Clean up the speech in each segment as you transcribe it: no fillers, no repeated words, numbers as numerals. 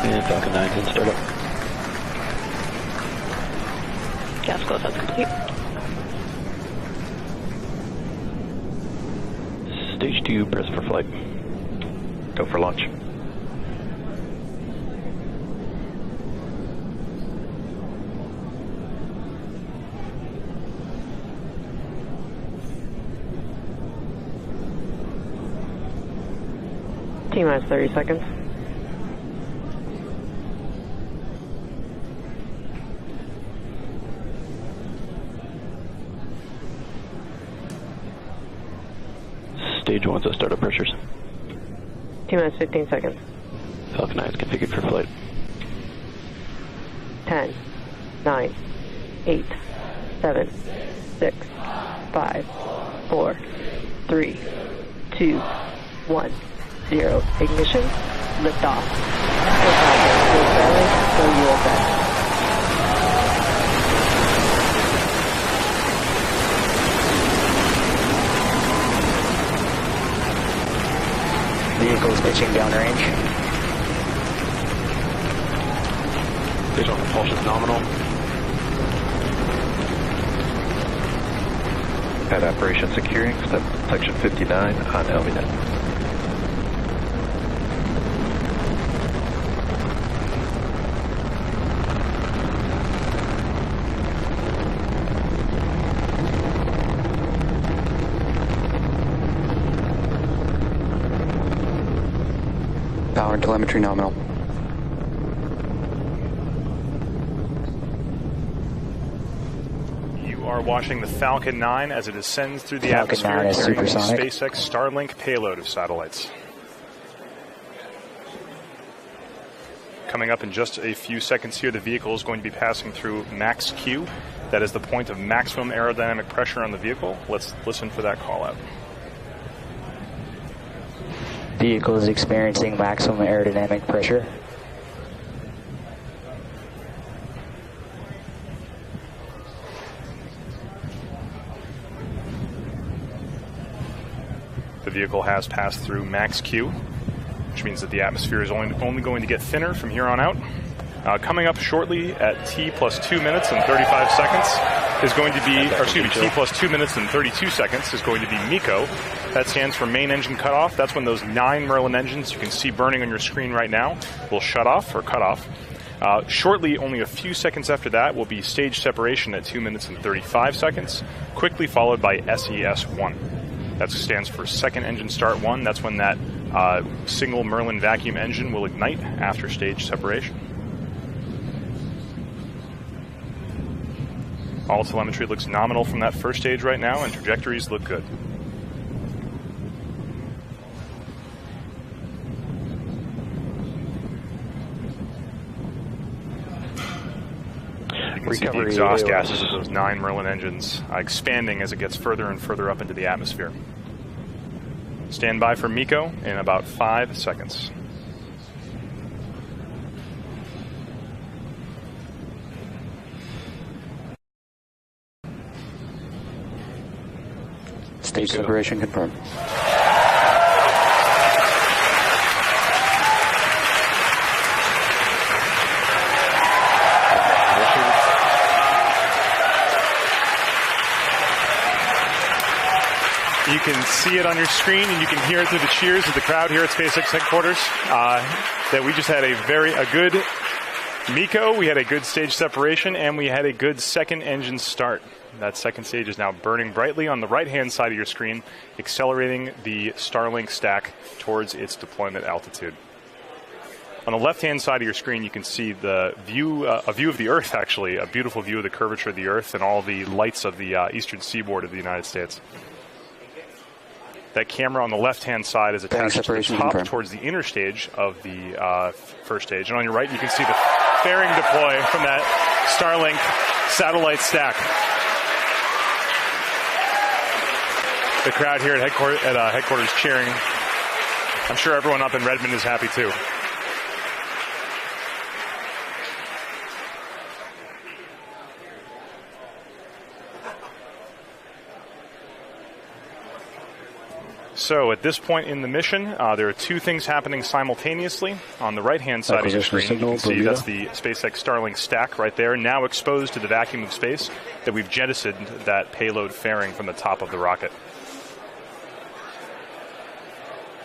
And Falcon 9's in startup. Gas closeout's complete. Stage 2, press for flight. Go for launch. T-minus 30 seconds. Stage 1's at startup pressures. T-minus 15 seconds. Falcon 9 is configured for flight. 10, 9, 8, 7, 6, 5, 4, 3, 2, 1, 0. Ignition, liftoff. Go Falcon, go USA. Vehicles pitching downrange. Stage 1 propulsion nominal. Pad operation securing, step section 59 on LVNet. Power and telemetry nominal. You are watching the Falcon 9 as it ascends through the Falcon atmosphere 9 is carrying the supersonic. SpaceX Starlink payload of satellites. Coming up in just a few seconds here, the vehicle is going to be passing through max Q. That is the point of maximum aerodynamic pressure on the vehicle. Let's listen for that call out. Vehicle is experiencing maximum aerodynamic pressure. The vehicle has passed through max Q, which means that the atmosphere is only going to get thinner from here on out. Coming up shortly at T plus 2 minutes and 35 seconds is going to be, or excuse me, T plus 2 minutes and 32 seconds is going to be MECO. That stands for main engine cutoff. That's when those 9 Merlin engines you can see burning on your screen right now will shut off or cut off. Shortly, only a few seconds after that, will be stage separation at 2 minutes and 35 seconds, quickly followed by SES1. That stands for second engine start 1. That's when that single Merlin vacuum engine will ignite after stage separation. All telemetry looks nominal from that first stage right now, and trajectories look good. You can see the exhaust gases of those 9 Merlin engines expanding as it gets further and further up into the atmosphere. Stand by for MECO in about 5 seconds. Stage separation confirmed. You can see it on your screen, and you can hear it through the cheers of the crowd here at SpaceX headquarters, that we just had a good MECO, we had a good stage separation, and we had a good second engine start. That second stage is now burning brightly on the right-hand side of your screen, accelerating the Starlink stack towards its deployment altitude. On the left-hand side of your screen, you can see the view, a view of the Earth, actually, a beautiful view of the curvature of the Earth and all the lights of the eastern seaboard of the United States. That camera on the left-hand side is attached to the top towards the inner stage of the first stage. And on your right, you can see the fairing deploy from that Starlink satellite stack. The crowd here at headquarters cheering. I'm sure everyone up in Redmond is happy too. So at this point in the mission, there are two things happening simultaneously. On the right-hand side of your screen, you can see that's the Spacex Starlink stack right there, now exposed to the vacuum of space that we've jettisoned that payload fairing from the top of the rocket.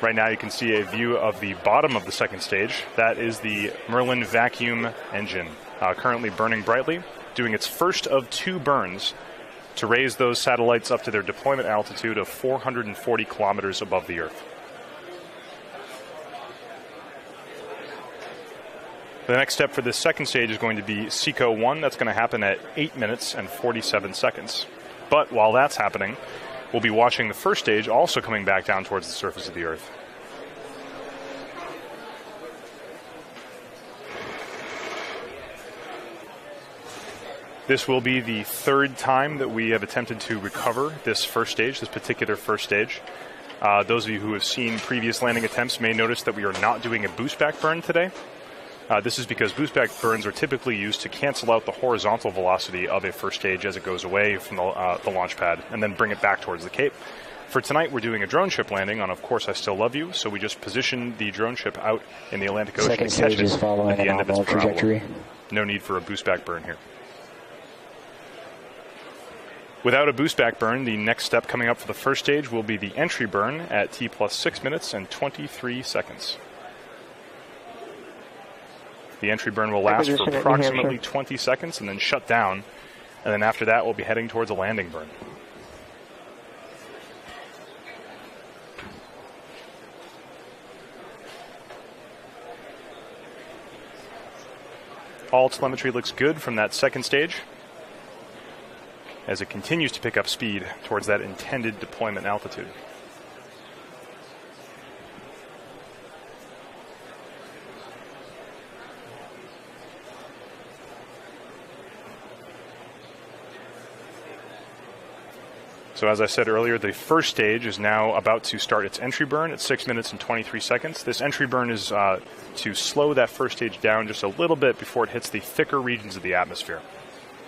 Right now you can see a view of the bottom of the second stage. That is the Merlin vacuum engine, currently burning brightly, doing its first of two burns to raise those satellites up to their deployment altitude of 440 kilometers above the Earth. The next step for this second stage is going to be SECO-1. That's going to happen at 8 minutes and 47 seconds. But while that's happening, we'll be watching the first stage also coming back down towards the surface of the Earth. This will be the third time that we have attempted to recover this first stage, this particular first stage. Those of you who have seen previous landing attempts may notice that we are not doing a boost back burn today. This is because boost back burns are typically used to cancel out the horizontal velocity of a first stage as it goes away from the launch pad and then bring it back towards the Cape. For tonight, we're doing a drone ship landing on Of Course I Still Love You, so we just position the drone ship out in the Atlantic Ocean Second to catch stage it is following at the end of its trajectory. No need for a boost back burn here. Without a boost back burn, the next step coming up for the first stage will be the entry burn at T plus 6 minutes and 23 seconds. The entry burn will last for approximately 20 seconds and then shut down. And then after that, we'll be heading towards a landing burn. All telemetry looks good from that second stage as it continues to pick up speed towards that intended deployment altitude. So as I said earlier, the first stage is now about to start its entry burn at 6 minutes and 23 seconds. This entry burn is to slow that first stage down just a little bit before it hits the thicker regions of the atmosphere.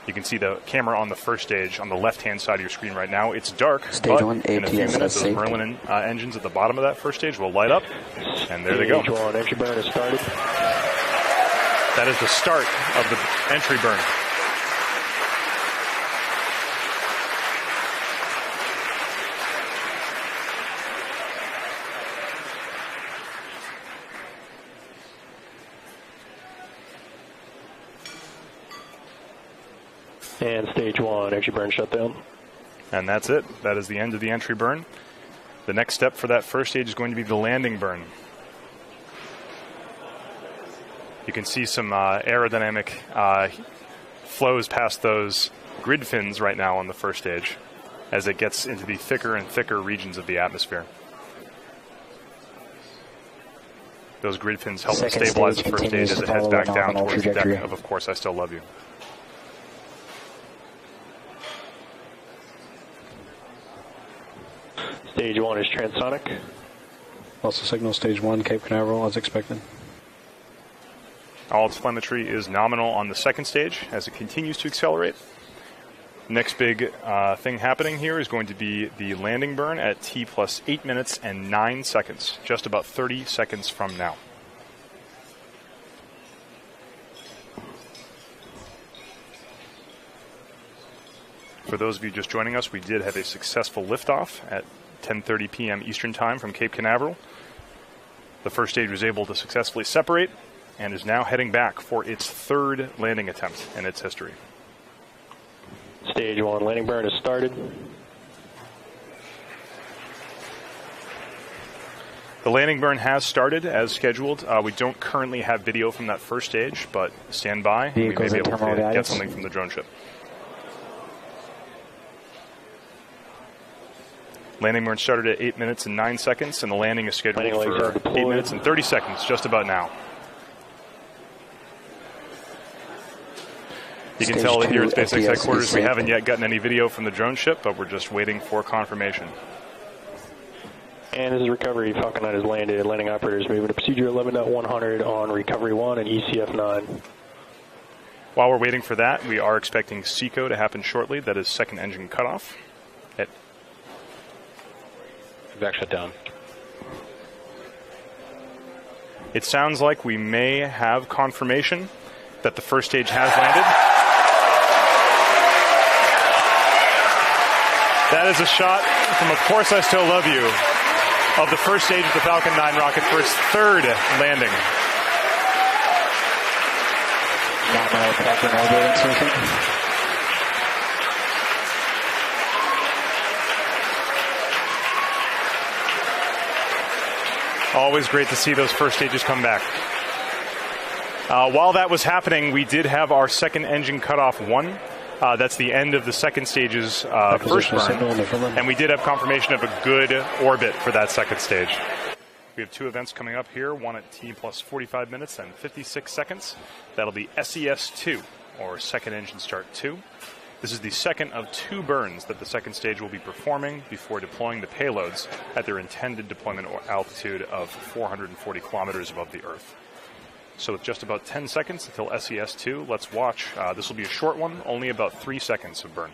You can see the camera on the first stage on the left-hand side of your screen right now. It's dark, Stage but 1, in a few minutes, those Merlin engines at the bottom of that first stage will light up, and there they go. Stage 1, entry burn has started. That is the start of the entry burn. And stage 1, entry burn shutdown. And that's it. That is the end of the entry burn. The next step for that first stage is going to be the landing burn. You can see some aerodynamic flows past those grid fins right now on the first stage as it gets into the thicker and thicker regions of the atmosphere. Those grid fins help to stabilize the first stage as it heads back down towards the deck of Course I Still Love You. Stage 1 is transonic. Also signal stage 1, Cape Canaveral, as expected. All telemetry is nominal on the second stage as it continues to accelerate. Next big thing happening here is going to be the landing burn at T plus 8 minutes and 9 seconds, just about 30 seconds from now. For those of you just joining us, we did have a successful liftoff at 10:30 p.m. Eastern Time from Cape Canaveral. The first stage was able to successfully separate and is now heading back for its third landing attempt in its history. Stage 1 landing burn has started. The landing burn has started as scheduled. We don't currently have video from that first stage, but stand by. We may be able to get something from the drone ship. Landing burn started at 8 minutes and 9 seconds, and the landing is scheduled for 8 minutes and 30 seconds, just about now. You can tell that here at Spacex headquarters we haven't yet gotten any video from the drone ship, but we're just waiting for confirmation. And this is recovery. Falcon 9 has landed. Landing operators moving to procedure 11.100 on recovery 1 and ECF 9. While we're waiting for that, we are expecting SECO to happen shortly. That is second engine cutoff. Back shutdown. It sounds like we may have confirmation that the first stage has landed. That is a shot from Of Course I Still Love You of the first stage of the Falcon 9 rocket for its third landing. Nominal proper orbit insertion. Always great to see those first stages come back. While that was happening, we did have our second engine cutoff one. That's the end of the second stage's first burn. And we did have confirmation of a good orbit for that second stage. We have two events coming up here, one at T plus 45 minutes and 56 seconds. That'll be SES-2, or Second Engine Start 2. This is the second of two burns that the second stage will be performing before deploying the payloads at their intended deployment altitude of 440 kilometers above the Earth. So with just about 10 seconds until SES-2, let's watch. This will be a short one, only about 3 seconds of burn.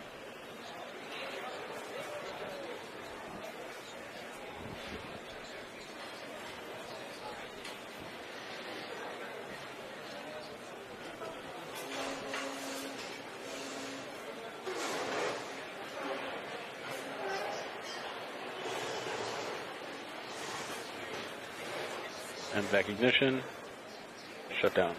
And back ignition. Shut down.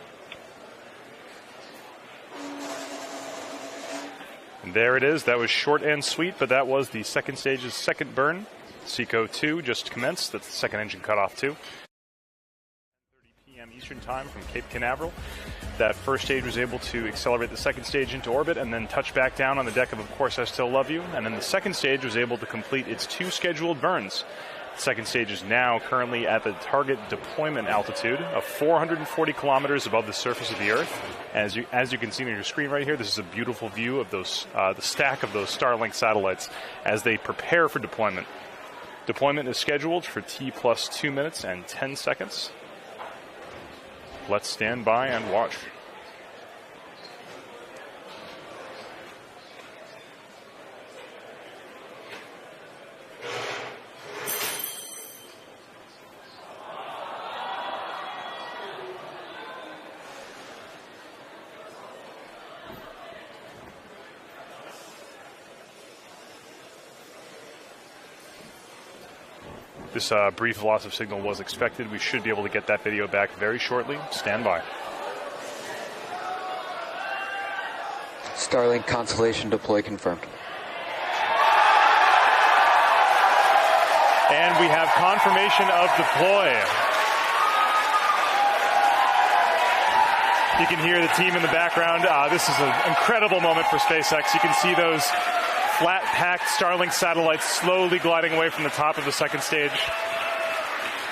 And there it is. That was short and sweet, but that was the second stage's second burn. SECO 2 just commenced. That's the second engine cutoff 2. 10:30 p.m. Eastern Time from Cape Canaveral. That first stage was able to accelerate the second stage into orbit and then touch back down on the deck of Course I Still Love You. And then the second stage was able to complete its 2 scheduled burns. The second stage is now currently at the target deployment altitude of 440 kilometers above the surface of the Earth. As you can see on your screen right here, this is a beautiful view of those the stack of those Starlink satellites as they prepare for deployment. Deployment is scheduled for T plus 2 minutes and 10 seconds. Let's stand by and watch. This brief loss of signal was expected. We should be able to get that video back very shortly. Stand by. Starlink constellation deploy confirmed. And we have confirmation of deploy. You can hear the team in the background. This is an incredible moment for SpaceX. You can see those flat-packed Starlink satellites slowly gliding away from the top of the second stage.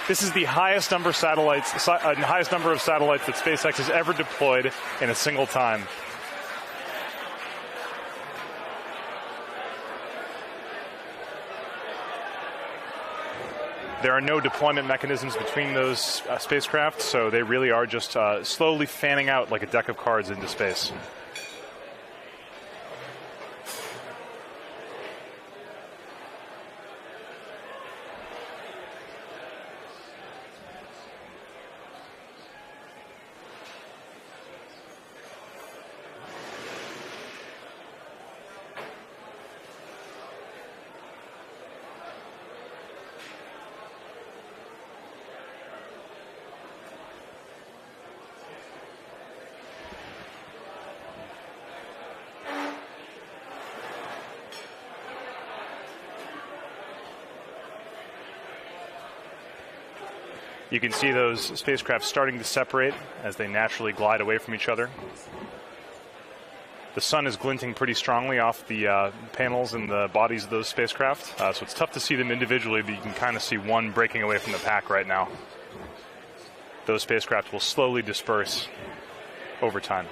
This is the highest number of satellites that SpaceX has ever deployed in a single time. There are no deployment mechanisms between those spacecraft, so they really are just slowly fanning out like a deck of cards into space. You can see those spacecraft starting to separate as they naturally glide away from each other. The sun is glinting pretty strongly off the panels and the bodies of those spacecraft, so it's tough to see them individually, but you can kind of see one breaking away from the pack right now. Those spacecraft will slowly disperse over time.